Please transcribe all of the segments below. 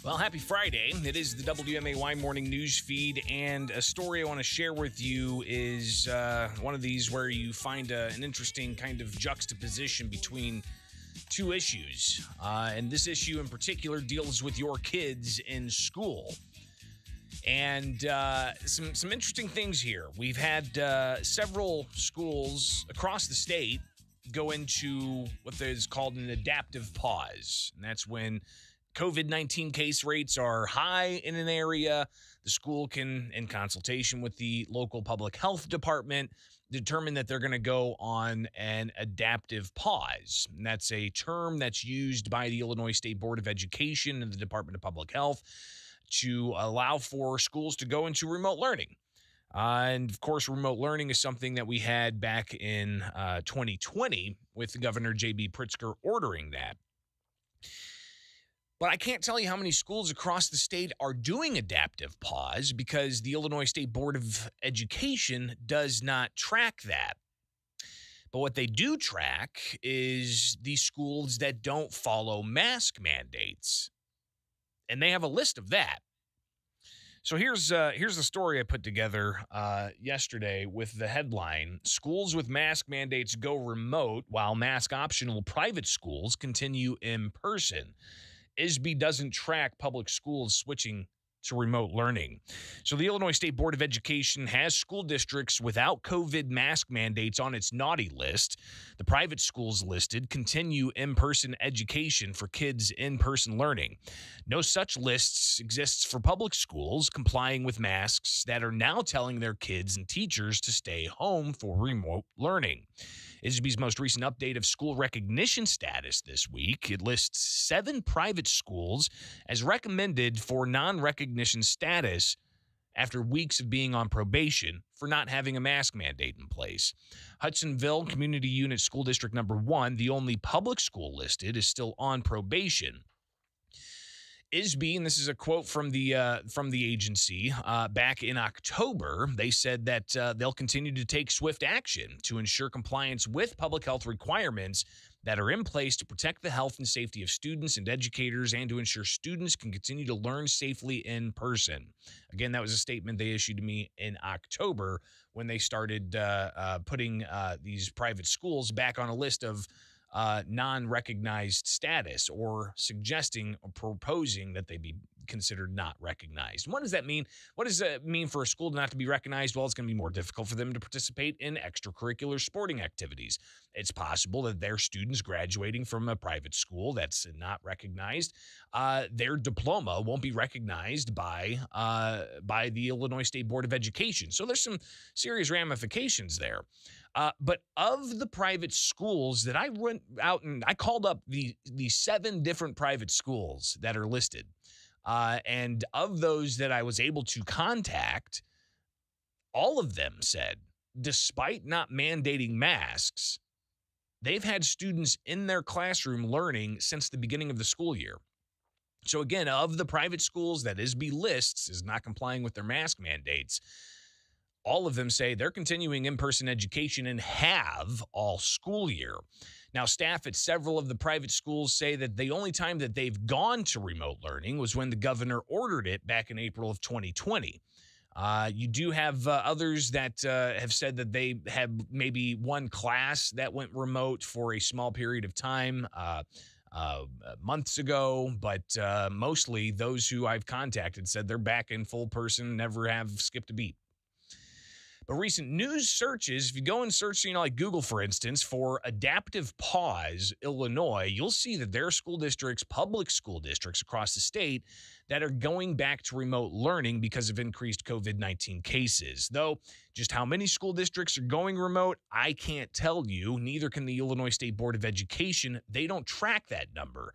Well, happy Friday. It is the WMAY morning news feed, and a story I want to share with you is one of these where you find an interesting kind of juxtaposition between two issues. And this issue in particular deals with your kids in school. And some interesting things here. We've had several schools across the state go into what is called an adaptive pause. And that's when COVID-19 case rates are high in an area. The school can, in consultation with the local public health department, determine that they're going to go on an adaptive pause. And that's a term that's used by the Illinois State Board of Education and the Department of Public Health to allow for schools to go into remote learning. And of course, remote learning is something that we had back in 2020 with Governor J.B. Pritzker ordering that. But I can't tell you how many schools across the state are doing adaptive pause because the Illinois State Board of Education does not track that. But what they do track is the schools that don't follow mask mandates. And they have a list of that. So here's the story I put together yesterday with the headline, "Schools with mask mandates go remote while mask optional private schools continue in person. ISB doesn't track public schools switching to remote learning." So the Illinois State Board of Education has school districts without COVID mask mandates on its naughty list. The private schools listed continue in-person education for kids' in-person learning. No such lists exists for public schools complying with masks that are now telling their kids and teachers to stay home for remote learning. ISB's most recent update of school recognition status this week, it lists 7 private schools as recommended for non-recognition status after weeks of being on probation for not having a mask mandate in place. Hudsonville Community Unit School District Number 1, the only public school listed, is still on probation. ISB, and this is a quote from the agency, back in October, they said that they'll continue to take swift action to ensure compliance with public health requirements that are in place to protect the health and safety of students and educators and to ensure students can continue to learn safely in person. Again, that was a statement they issued to me in October when they started putting these private schools back on a list of non-recognized status, or suggesting or proposing that they be considered not recognized. What does that mean? What does that mean for a school not to be recognized? Well, it's going to be more difficult for them to participate in extracurricular sporting activities. It's possible that their students graduating from a private school that's not recognized, their diploma won't be recognized by the Illinois State Board of Education. So there's some serious ramifications there. But of the private schools that I went out and I called up the 7 different private schools that are listed, and of those that I was able to contact, all of them said, despite not mandating masks, they've had students in their classroom learning since the beginning of the school year. So again, of the private schools that ISB lists as not complying with their mask mandates, all of them say they're continuing in-person education and have all school year. Now, staff at several of the private schools say that the only time that they've gone to remote learning was when the governor ordered it back in April of 2020. You do have others that have said that they had maybe one class that went remote for a small period of time months ago, but mostly those who I've contacted said they're back in full person, never have skipped a beat. But recent news searches, if you go and search, like Google, for instance, for adaptive pause Illinois, you'll see that there are school districts, public school districts across the state that are going back to remote learning because of increased COVID-19 cases. Though just how many school districts are going remote, I can't tell you. Neither can the Illinois State Board of Education. They don't track that number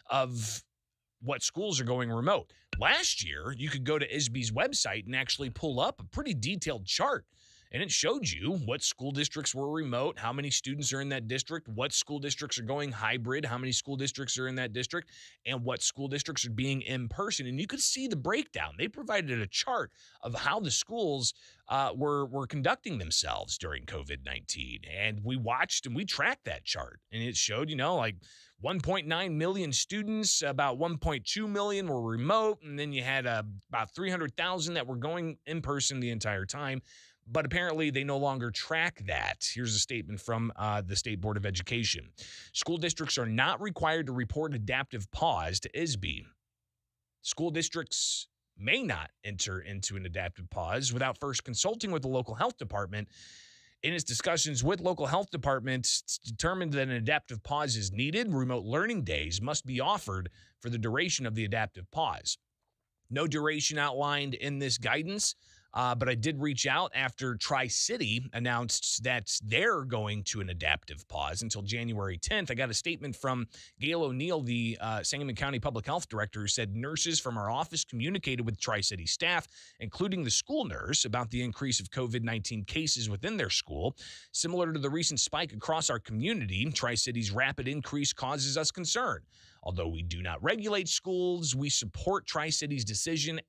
of what schools are going remote. Last year, you could go to ISB's website and actually pull up a pretty detailed chart, and it showed you what school districts were remote, how many students are in that district, what school districts are going hybrid, how many school districts are in that district, and what school districts are being in person. And you could see the breakdown. They provided a chart of how the schools were conducting themselves during COVID-19. And we watched and we tracked that chart. And it showed, 1.9 million students, about 1.2 million were remote, and then you had about 300,000 that were going in person the entire time. But apparently, they no longer track that. Here's a statement from the State Board of Education. School districts are not required to report adaptive pause to ISB. School districts may not enter into an adaptive pause without first consulting with the local health department. In its discussions with local health departments, it's determined that an adaptive pause is needed. Remote learning days must be offered for the duration of the adaptive pause. No duration outlined in this guidance, but I did reach out after Tri-City announced that they're going to an adaptive pause until January 10th. I got a statement from Gail O'Neill, the Sangamon County Public Health Director, who said nurses from our office communicated with Tri-City staff, including the school nurse, about the increase of COVID-19 cases within their school. Similar to the recent spike across our community, Tri-City's rapid increase causes us concern. Although we do not regulate schools, we support Tri-City's decision.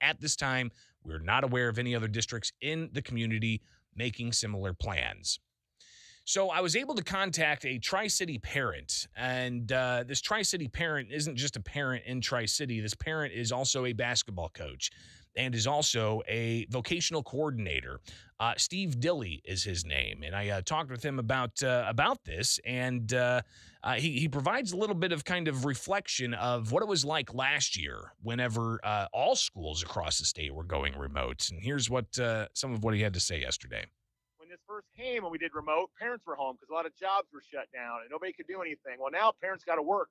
At this time, we're not aware of any other districts in the community making similar plans. So I was able to contact a Tri-City parent, and this Tri-City parent isn't just a parent in Tri-City. This parent is also a basketball coach and is also a vocational coordinator. Steve Dilly is his name, and I talked with him about this, and he provides a little bit of kind of reflection of what it was like last year whenever all schools across the state were going remote. And here's what some of what he had to say yesterday. When this first came and we did remote, parents were home because a lot of jobs were shut down and nobody could do anything. Well, now parents got to work,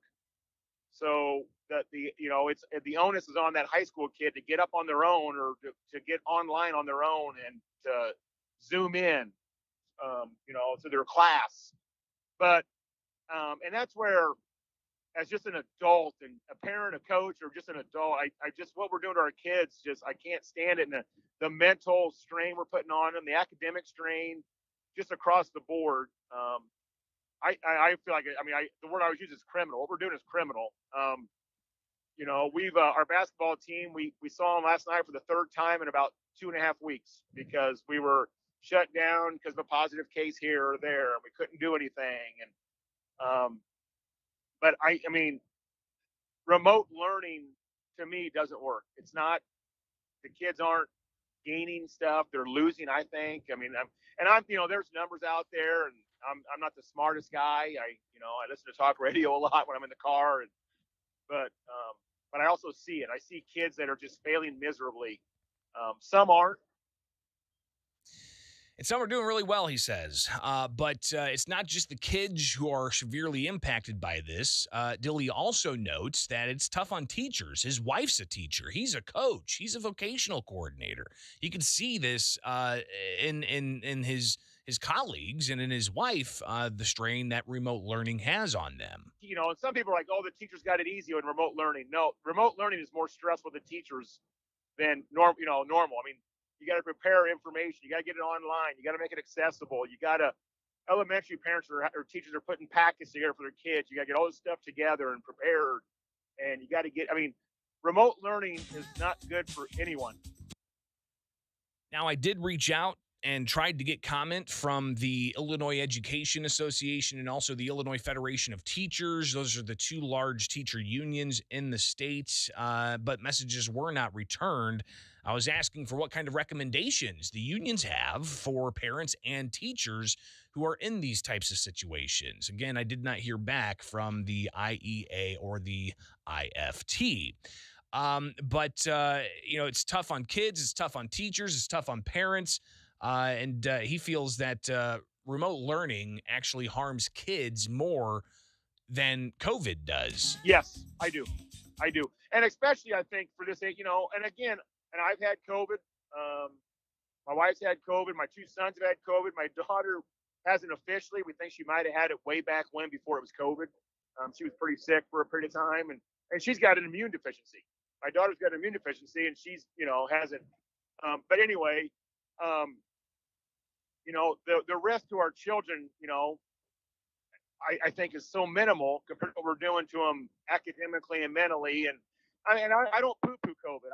so that it's the onus is on that high school kid to get up on their own or to get online on their own and to zoom in, to their class. But and that's where, as just an adult and a parent, a coach, or just an adult, I just what we're doing to our kids, just I can't stand it. And the mental strain we're putting on them, the academic strain, just across the board. I feel like the word I always use is criminal. What we're doing is criminal. We've our basketball team. We saw them last night for the third time in about 2.5 weeks because we were shut down because of a positive case here or there. We couldn't do anything, and but I mean, remote learning to me doesn't work. It's not. The kids aren't gaining stuff; they're losing. I think. I mean, there's numbers out there, and I'm not the smartest guy. I listen to talk radio a lot when I'm in the car, but I also see it. I see kids that are just failing miserably. Some aren't. And some are doing really well, he says. But it's not just the kids who are severely impacted by this. Dilly also notes that it's tough on teachers. His wife's a teacher. He's a coach. He's a vocational coordinator. You can see this in his colleagues and in his wife, the strain that remote learning has on them. And some people are like, "Oh, the teachers got it easy in remote learning." No, remote learning is more stressful to teachers than normal. I mean, you got to prepare information. You got to get it online. You got to make it accessible. You got to elementary parents or teachers are putting packets together for their kids. You got to get all this stuff together and prepared. And you got to remote learning is not good for anyone. Now, I did reach out and tried to get comment from the Illinois Education Association and also the Illinois Federation of Teachers. Those are the two large teacher unions in the state, but messages were not returned. I was asking for what kind of recommendations the unions have for parents and teachers who are in these types of situations. Again, I did not hear back from the IEA or the IFT. But it's tough on kids. It's tough on teachers. It's tough on parents. And he feels that remote learning actually harms kids more than COVID does. Yes, I do. And especially, I think, for this, and again, and I've had COVID. My wife's had COVID. My two sons have had COVID. My daughter hasn't officially. We think she might have had it way back when, before it was COVID. She was pretty sick for a period of time, and she's got an immune deficiency. My daughter's got an immune deficiency, and she's, hasn't. But anyway, the risk to our children, I think is so minimal compared to what we're doing to them academically and mentally. And I don't poo-poo COVID.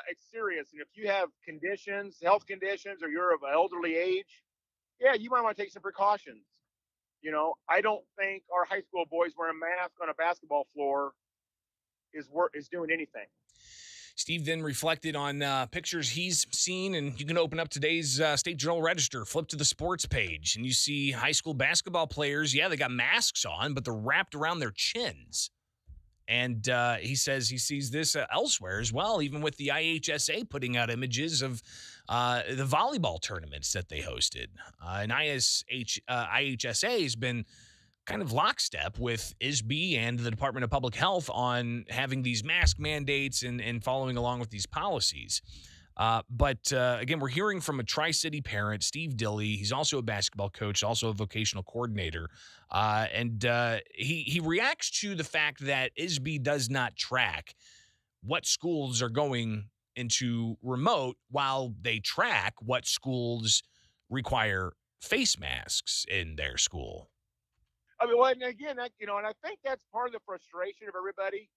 It's serious. And if you have health conditions, or you're of an elderly age, yeah, you might want to take some precautions. I don't think our high school boys wearing masks on a basketball floor is doing anything. Steve then reflected on pictures he's seen, and you can open up today's State Journal Register, flip to the sports page, and you see high school basketball players. Yeah, they got masks on, but they're wrapped around their chins. And he says he sees this elsewhere as well, even with the IHSA putting out images of the volleyball tournaments that they hosted. And IHSA has been kind of lockstep with ISB and the Department of Public Health on having these mask mandates and following along with these policies. But again, we're hearing from a Tri-City parent, Steve Dilley. He's also a basketball coach, also a vocational coordinator. And he reacts to the fact that ISB does not track what schools are going into remote while they track what schools require face masks in their school. I mean, well, and again, and I think that's part of the frustration of everybody.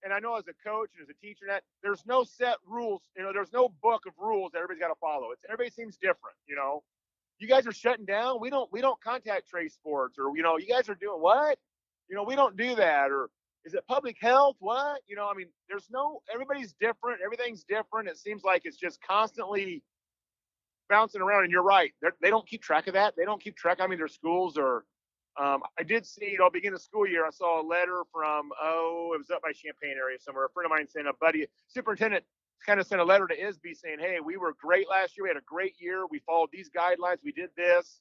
And I know as a coach and as a teacher, that there's no set rules. There's no book of rules that everybody's got to follow. Everybody seems different. You guys are shutting down. We don't contact trace sports, or you guys are doing what? We don't do that. Or is it public health? What? I mean, everybody's different. Everything's different. It seems like it's just constantly bouncing around. And you're right. They don't keep track of that. They don't keep track. I mean, their schools are. I did see, beginning of school year, I saw a letter from, it was up by Champaign area somewhere. A friend of mine saying, superintendent kind of sent a letter to ISB saying, hey, we were great last year. We had a great year. We followed these guidelines. We did this.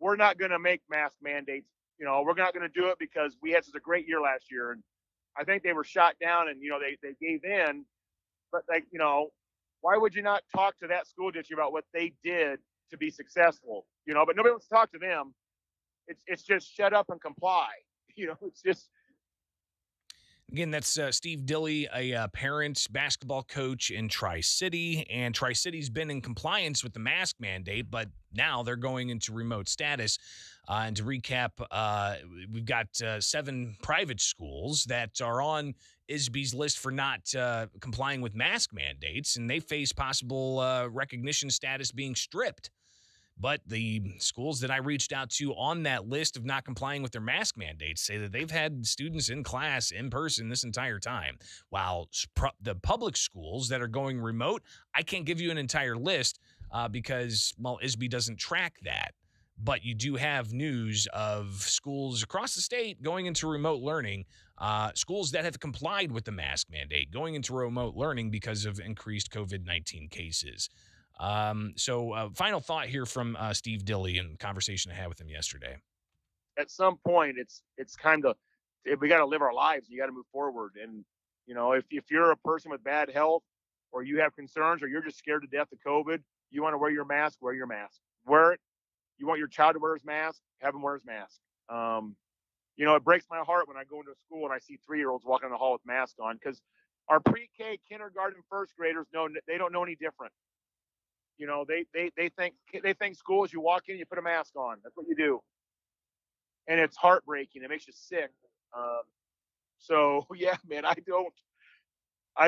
We're not going to make mask mandates. We're not going to do it because we had such a great year last year. And I think they were shot down and, they gave in. But, why would you not talk to that school district about what they did to be successful? But nobody wants to talk to them. It's just shut up and comply. It's just. Again, that's Steve Dilley, a parent basketball coach in Tri-City. And Tri-City's been in compliance with the mask mandate, but now they're going into remote status. And to recap, we've got 7 private schools that are on ISB's list for not complying with mask mandates, and they face possible recognition status being stripped. But the schools that I reached out to on that list of not complying with their mask mandates say that they've had students in class in person this entire time. While the public schools that are going remote, I can't give you an entire list because, ISB doesn't track that. But you do have news of schools across the state going into remote learning, schools that have complied with the mask mandate going into remote learning because of increased COVID-19 cases. So final thought here from Steve Dilley in the conversation I had with him yesterday. At some point, it's kind of, we got to live our lives. You got to move forward. And, if you're a person with bad health or you have concerns or you're just scared to death of COVID, you want to wear your mask, wear your mask. Wear it. You want your child to wear his mask, have him wear his mask. It breaks my heart when I go into a school and I see 3-year-olds walking in the hall with masks on, because our pre-K, kindergarten, first graders they don't know any different. They think school is you walk in, you put a mask on. That's what you do. And it's heartbreaking. It makes you sick. So yeah, man, I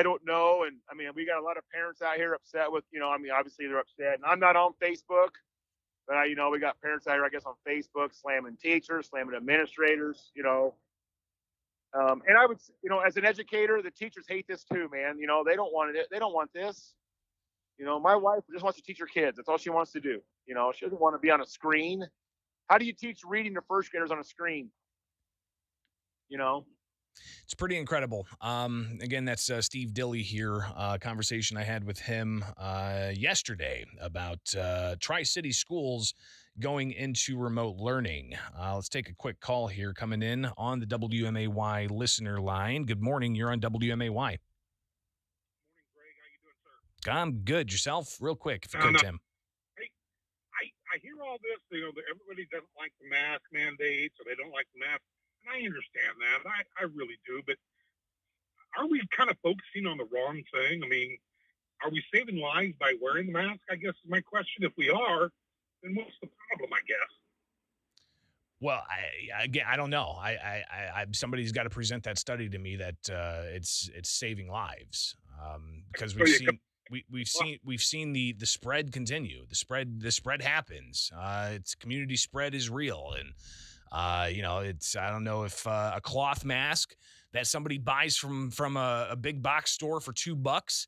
don't know. And I mean, we got a lot of parents out here upset with, obviously they're upset, and I'm not on Facebook, but we got parents out here, I guess, on Facebook slamming teachers, slamming administrators, and I would, as an educator, the teachers hate this too, man. They don't want it. They don't want this. My wife just wants to teach her kids. That's all she wants to do. She doesn't want to be on a screen. How do you teach reading to first graders on a screen? It's pretty incredible. Again, that's Steve Dilley here. Conversation I had with him yesterday about Tri-City schools going into remote learning. Let's take a quick call here coming in on the WMAY listener line. Good morning. You're on WMAY. I'm good. Yourself? Real quick, if you could, Tim. I hear all this, that everybody doesn't like the mask mandates or they don't like the mask. And I understand that. I really do. But are we kind of focusing on the wrong thing? I mean, are we saving lives by wearing the mask? I guess is my question. If we are, then what's the problem, I guess? Well, I don't know. Somebody's got to present that study to me that it's saving lives because we've seen the spread continue. The spread happens. It's community spread is real, and I don't know if a cloth mask that somebody buys from a big box store for $2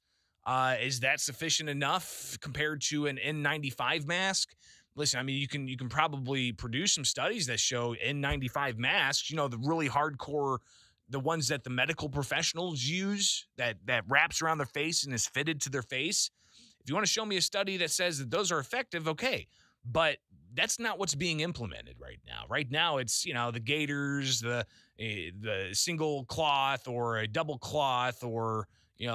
is that sufficient enough compared to an N95 mask? Listen, I mean, you can probably produce some studies that show N95 masks, the really hardcore, the ones that the medical professionals use that wraps around their face and is fitted to their face. If you want to show me a study that says that those are effective, okay. But that's not what's being implemented right now. Right now, it's, the gaiters, the single cloth or a double cloth, or,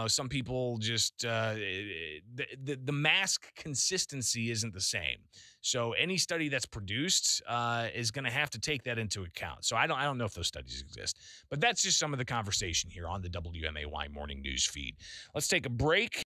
some people just the mask consistency isn't the same. So any study that's produced is going to have to take that into account. So I don't know if those studies exist, but that's just some of the conversation here on the WMAY morning news feed. Let's take a break.